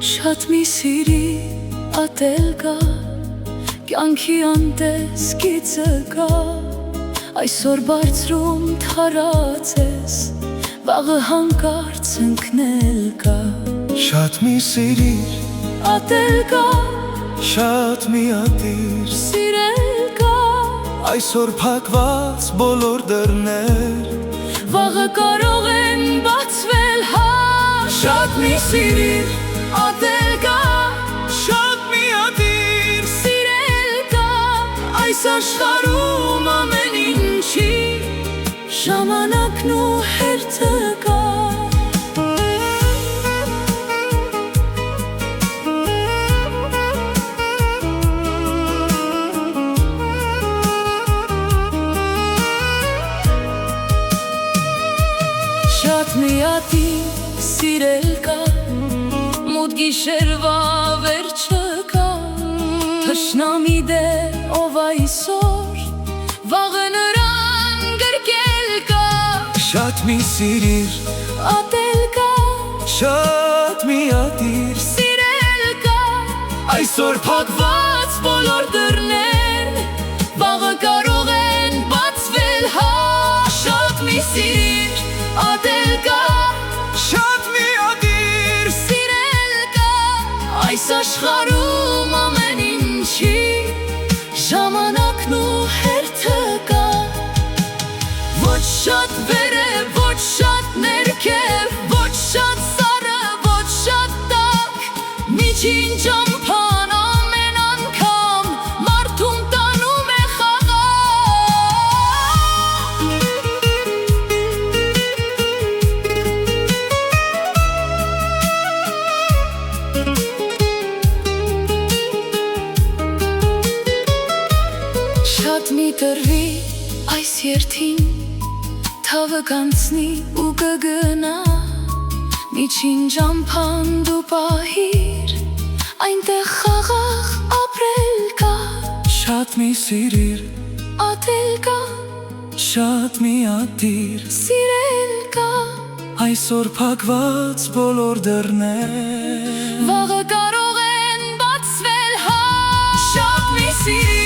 Շատ մի սիրի ատել կա, կյանքի անտես գիծը կա, այսօր բարձրում թարած ես, վաղը հանկարծ ընկնել կա։ Շատ մի սիրիր, ատել կա, շատ մի ատիր, սիրել կա, այսօր փակված բոլոր դռներ, վաղը կարող են բացվել հա։ Շատ մի սիրիր, ատել կա, շատ մի ատիր, սիրել կա, այս աշխարհում ամեն ինչի ժամանակն ու հերթը կա։ Շատ մի ատիր, սիրել կա, մութ գիշերվա վերջը կա, թշնամի դեր ով այսօր վաղը նրան գրկել կա։ շատ մի սիրիր, ատել կա, շատ մի ատիր, սիրել կա, այսօր փակված բոլոր դռներ, վաղը կարող են բացվել հա։ Շատ մի սիրիր, ատել կա, շատ մի ատիր, սիրել կա, այս աշխարհում ամեն ինչի ժամանակն ու հերթը կա։ Ոչ շատ վերև, ոչ շատ ներքև, ոչ շատ սառը, ոչ շատ տաք, միջին ճամփան ամեն անգամ մարդուն տանում է Շատ մի տրվի այս երթին, թավը կանցնի ու կգնա, միջին ճամփան դու պահիր, այնտեղ խաղաղ ապրել կա։ շատ մի սիրիր, ատել կա, շատ մի ատիր, սիրել կա, այսօր փակված բոլոր դռներ, վաղը կարող են բացվել հա։ Շատ մի սիրիր,